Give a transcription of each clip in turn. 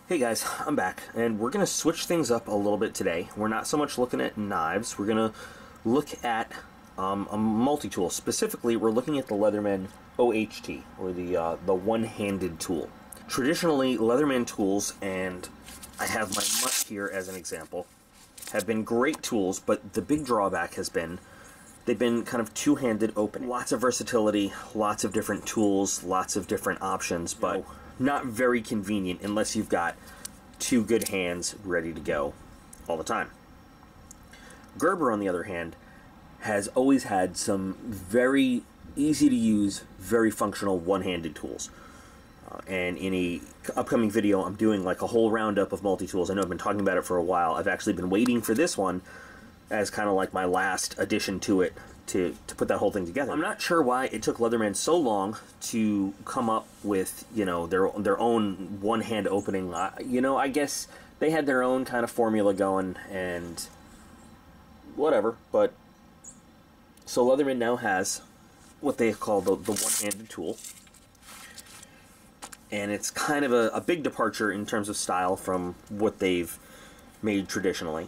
Hey guys, I'm back, and we're going to switch things up a little bit today. We're not so much looking at knives, we're going to look at a multi-tool. Specifically, we're looking at the Leatherman OHT, or the one-handed tool. Traditionally, Leatherman tools, and I have my Mutt here as an example, have been great tools, but the big drawback has been they've been kind of two-handed opening. Lots of versatility, lots of different tools, lots of different options, but not very convenient unless you've got two good hands ready to go all the time. Gerber, on the other hand, has always had some very easy to use, very functional one-handed tools. And in a upcoming video, I'm doing like a whole roundup of multi-tools. I know I've been talking about it for a while. I've actually been waiting for this one as kind of like my last addition to it to put that whole thing together. I'm not sure why it took Leatherman so long to come up with, you know, their own one-hand opening. You know, I guess they had their own kind of formula going and whatever, but so Leatherman now has what they call the one-handed tool. And it's kind of a big departure in terms of style from what they've made traditionally.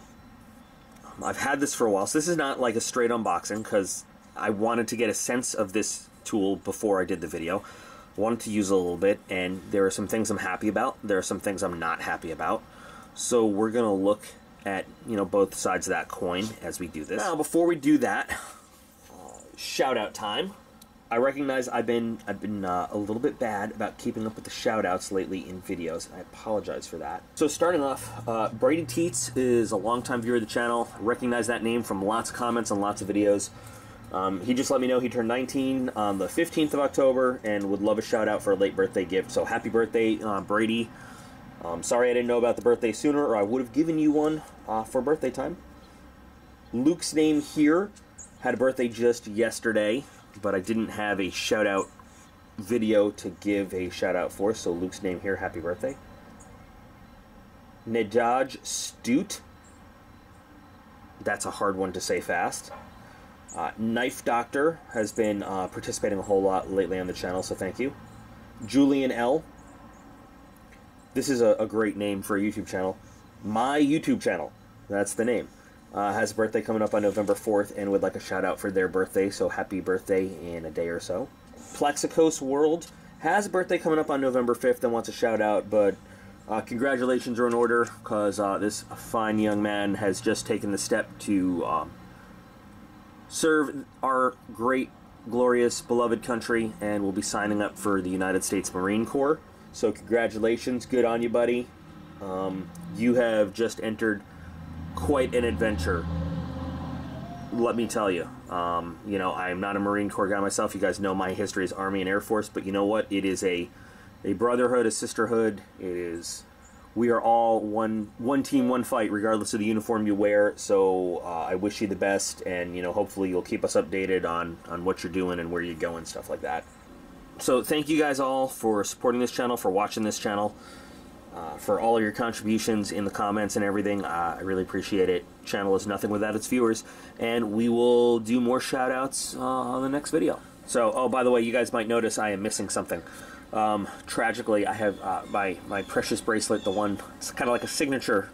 I've had this for a while, so this is not like a straight unboxing because I wanted to get a sense of this tool before I did the video. I wanted to use it a little bit, and there are some things I'm happy about. There are some things I'm not happy about. So we're going to look at, you know, both sides of that coin as we do this. Now, before we do that, shout out time. I recognize I've been a little bit bad about keeping up with the shout-outs lately in videos. I apologize for that. So starting off, Brady Teets is a longtime viewer of the channel. I recognize that name from lots of comments on lots of videos. He just let me know he turned 19 on the 15th of October and would love a shout-out for a late birthday gift. So happy birthday, Brady. Sorry I didn't know about the birthday sooner, or I would have given you one for birthday time. Luke's name here had a birthday just yesterday, but I didn't have a shout-out video to give a shout-out for, so Luke's name here, happy birthday. Nedaj Stute, that's a hard one to say fast. Knife Doctor has been participating a whole lot lately on the channel, so thank you. Julian L. This is a great name for a YouTube channel. My YouTube channel, that's the name. Has a birthday coming up on November 4th and would like a shout out for their birthday, so happy birthday in a day or so. Plexicos World has a birthday coming up on November 5th and wants a shout out, but congratulations are in order because this fine young man has just taken the step to serve our great, glorious, beloved country and will be signing up for the United States Marine Corps. So congratulations, good on you, buddy. You have just entered quite an adventure, let me tell you. You know, I'm not a Marine Corps guy myself. You guys know my history is Army and Air Force, but you know what? It is a brotherhood, a sisterhood. We are all one team, one fight, regardless of the uniform you wear. So I wish you the best, and you know, hopefully you'll keep us updated on what you're doing and where you go and stuff like that. So thank you guys all for supporting this channel, for watching this channel. For all of your contributions in the comments and everything. I really appreciate it. Channel is nothing without its viewers, and we will do more shout outs on the next video. So, oh, by the way, you guys might notice I am missing something. Tragically, I have my precious bracelet, the one, it's kind of like a signature.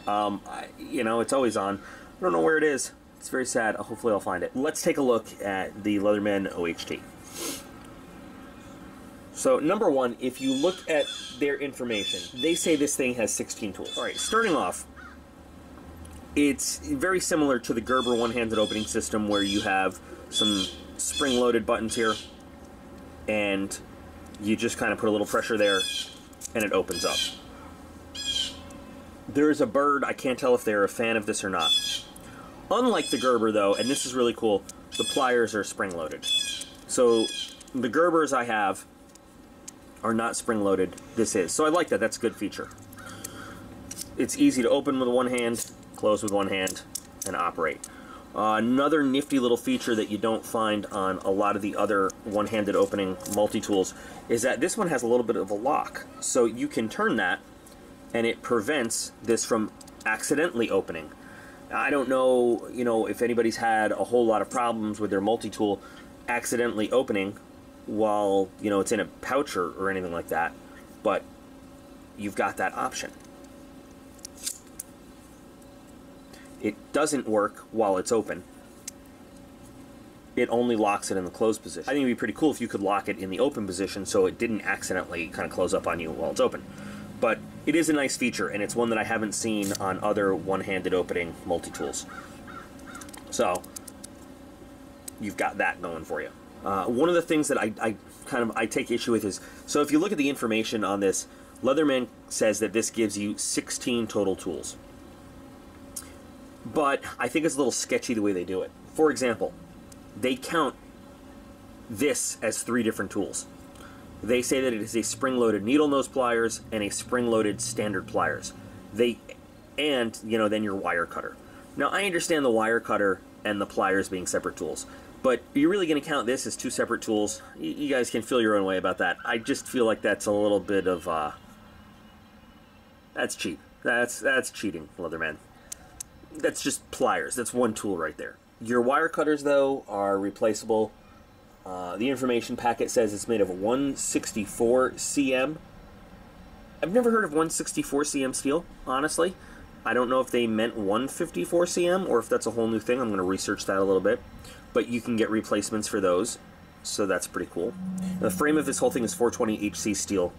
You know, it's always on. I don't know where it is. It's very sad. Hopefully I'll find it. Let's take a look at the Leatherman OHT. So, number one, if you look at their information, they say this thing has 16 tools. Alright, starting off, it's very similar to the Gerber one-handed opening system where you have some spring-loaded buttons here, and you just kind of put a little pressure there, and it opens up. There's a bird, I can't tell if they're a fan of this or not. Unlike the Gerber, though, and this is really cool, the pliers are spring-loaded. So, the Gerbers I have are not spring-loaded. This is. So I like that. That's a good feature. It's easy to open with one hand, close with one hand, and operate. Another nifty little feature that you don't find on a lot of the other one-handed opening multi-tools is that this one has a little bit of a lock. So you can turn that, and it prevents this from accidentally opening. I don't know, you know, if anybody's had a whole lot of problems with their multi-tool accidentally opening while, you know, it's in a pouch or anything like that, but you've got that option. It doesn't work while it's open. It only locks it in the closed position. I think it'd be pretty cool if you could lock it in the open position so it didn't accidentally kind of close up on you while it's open. But it is a nice feature, and it's one that I haven't seen on other one-handed opening multi-tools. So you've got that going for you. One of the things that I take issue with is, so if you look at the information on this, Leatherman says that this gives you 16 total tools. But I think it's a little sketchy the way they do it. For example, they count this as 3 different tools. They say that it is a spring-loaded needle nose pliers and a spring-loaded standard pliers. And, you know, then your wire cutter. Now, I understand the wire cutter and the pliers being separate tools, but you're really going to count this as 2 separate tools. You guys can feel your own way about that. I just feel like that's a little bit of, that's cheap. That's cheating, Leatherman. That's just pliers. That's 1 tool right there. Your wire cutters, though, are replaceable. The information packet says it's made of 164 cm. I've never heard of 164 cm steel, honestly. I don't know if they meant 154 cm or if that's a whole new thing. I'm going to research that a little bit. But you can get replacements for those, so that's pretty cool. The frame of this whole thing is 420 HC steel,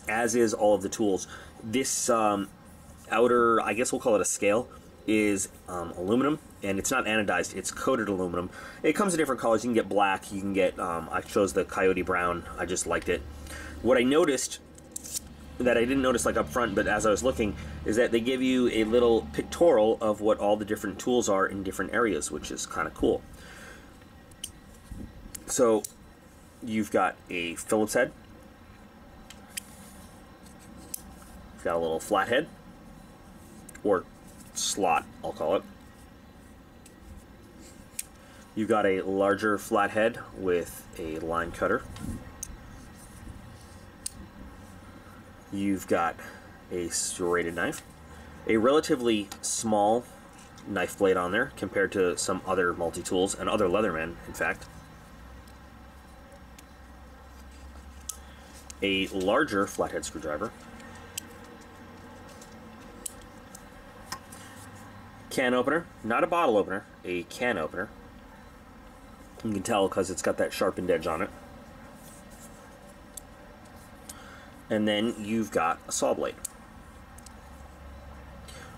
as is all of the tools. This outer, I guess we'll call it a scale, is aluminum, and it's not anodized, it's coated aluminum. It comes in different colors. You can get black, you can get, I chose the coyote brown, I just liked it. What I noticed, that I didn't notice like up front, but as I was looking, is that they give you a little pictorial of what all the different tools are in different areas, which is kind of cool. So, you've got a Phillips head, you've got a little flathead, or slot, I'll call it. You've got a larger flathead with a line cutter. You've got a serrated knife. A relatively small knife blade on there compared to some other multi-tools and other Leathermen, in fact. A larger flathead screwdriver. Can opener, not a bottle opener, a can opener. You can tell because it's got that sharpened edge on it. And then you've got a saw blade.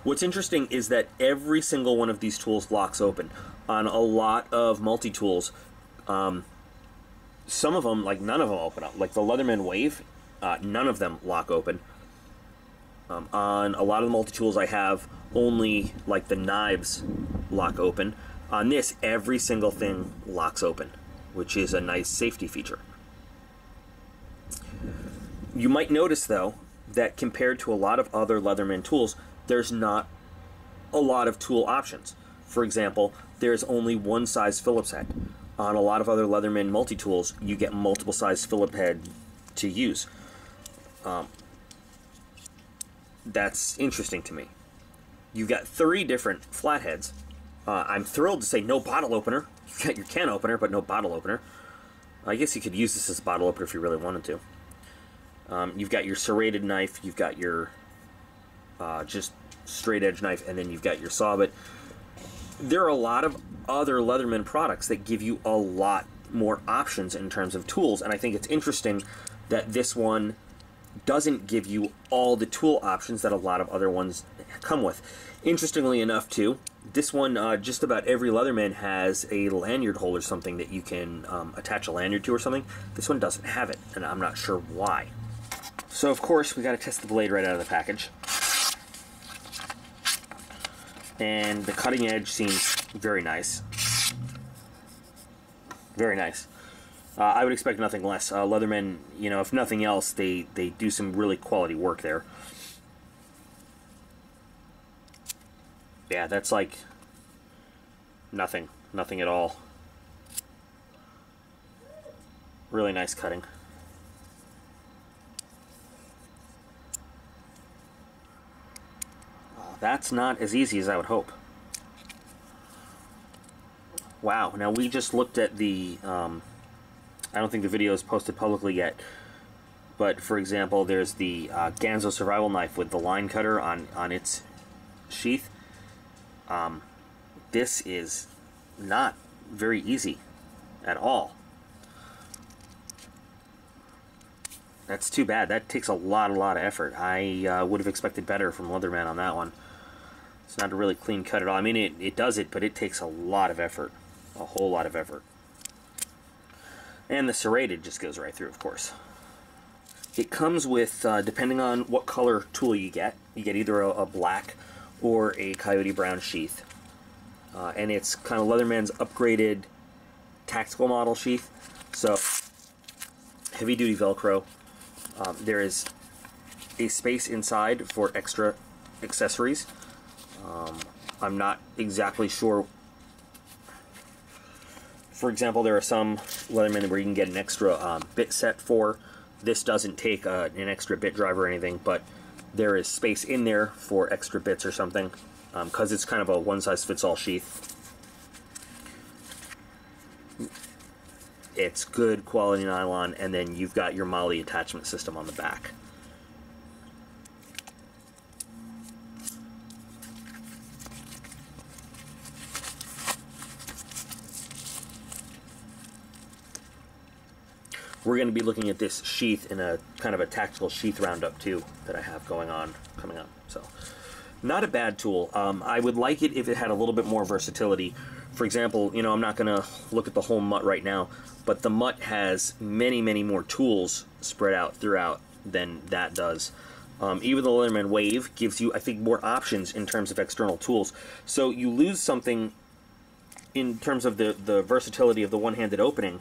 What's interesting is that every single one of these tools locks open. On a lot of multi-tools, some of them, like none of them open up. Like the Leatherman Wave, none of them lock open. On a lot of the multi-tools I have, only like the knives lock open. On this, every single thing locks open, which is a nice safety feature. You might notice, though, that compared to a lot of other Leatherman tools, there's not a lot of tool options. For example, there's only one size Phillips head. On a lot of other Leatherman multi-tools, you get multiple size Phillips head to use. That's interesting to me. You've got 3 different flatheads. I'm thrilled to say no bottle opener. You've got your can opener, but no bottle opener. I guess you could use this as a bottle opener if you really wanted to. You've got your serrated knife, you've got your just straight edge knife, and then you've got your saw. But there are a lot of other Leatherman products that give you a lot more options in terms of tools, and I think it's interesting that this one doesn't give you all the tool options that a lot of other ones come with. Interestingly enough, too, this one, just about every Leatherman has a lanyard hole or something that you can attach a lanyard to or something. This one doesn't have it, and I'm not sure why. So, of course, we got to test the blade right out of the package. And the cutting edge seems very nice. Very nice. I would expect nothing less. Leatherman, you know, if nothing else, they do some really quality work there. Yeah, that's like nothing at all. Really nice cutting. That's not as easy as I would hope. Wow, now we just looked at the, I don't think the video is posted publicly yet. But for example, there's the Ganzo survival knife with the line cutter on its sheath. This is not very easy at all. That's too bad. That takes a lot of effort. I would have expected better from Leatherman on that one. It's not a really clean cut at all. I mean, it does it, but it takes a lot of effort. A whole lot of effort. And the serrated just goes right through, of course. It comes with, depending on what color tool you get either a black or a coyote brown sheath. And it's kind of Leatherman's upgraded tactical model sheath. So, heavy duty Velcro. There is a space inside for extra accessories. I'm not exactly sure. For example, there are some Leatherman where you can get an extra bit set for. This doesn't take an extra bit drive or anything, but there is space in there for extra bits or something, because it's kind of a one-size-fits-all sheath. It's good quality nylon, and then you've got your MOLLE attachment system on the back. We're going to be looking at this sheath in a kind of a tactical sheath roundup too that I have coming up. So, not a bad tool. I would like it if it had a little bit more versatility. For example, you know, I'm not going to look at the whole MUT right now, but the MUT has many more tools spread out throughout than that does. Even the Leatherman Wave gives you, I think, more options in terms of external tools. So you lose something in terms of the versatility of the one-handed opening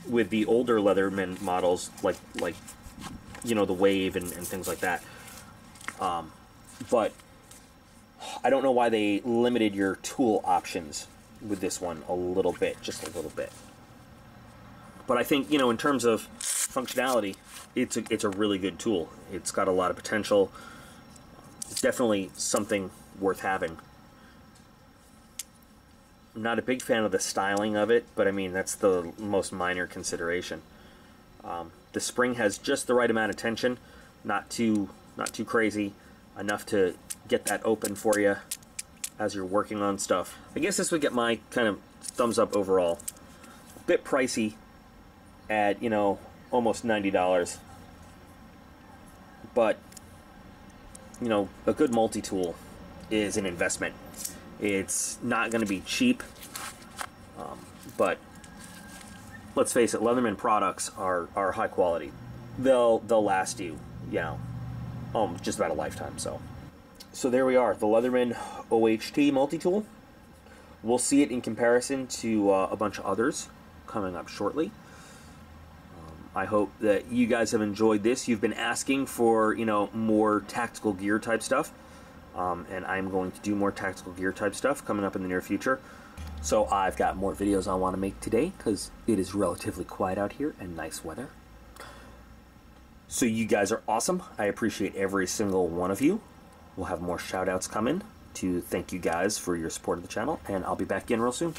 with the older Leatherman models, like you know, the Wave and things like that. But I don't know why they limited your tool options with this one a little bit, just a little bit. But I think, you know, in terms of functionality, it's a really good tool. It's got a lot of potential. It's definitely something worth having. I'm not a big fan of the styling of it, but I mean, that's the most minor consideration. The spring has just the right amount of tension, not too crazy, enough to get that open for you as you're working on stuff. I guess this would get my kind of thumbs up overall. A bit pricey at, you know, almost $90, but you know, a good multi-tool is an investment. It's not going to be cheap, but let's face it, Leatherman products are high quality. They'll last you, you know, just about a lifetime. So there we are, the Leatherman OHT multi-tool. We'll see it in comparison to a bunch of others coming up shortly. I hope that you guys have enjoyed this. You've been asking for, you know, more tactical gear type stuff. And I'm going to do more tactical gear type stuff coming up in the near future. So I've got more videos I want to make today because it is relatively quiet out here and nice weather. So you guys are awesome. I appreciate every single one of you. We'll have more shout outs coming to thank you guys for your support of the channel, and I'll be back in real soon.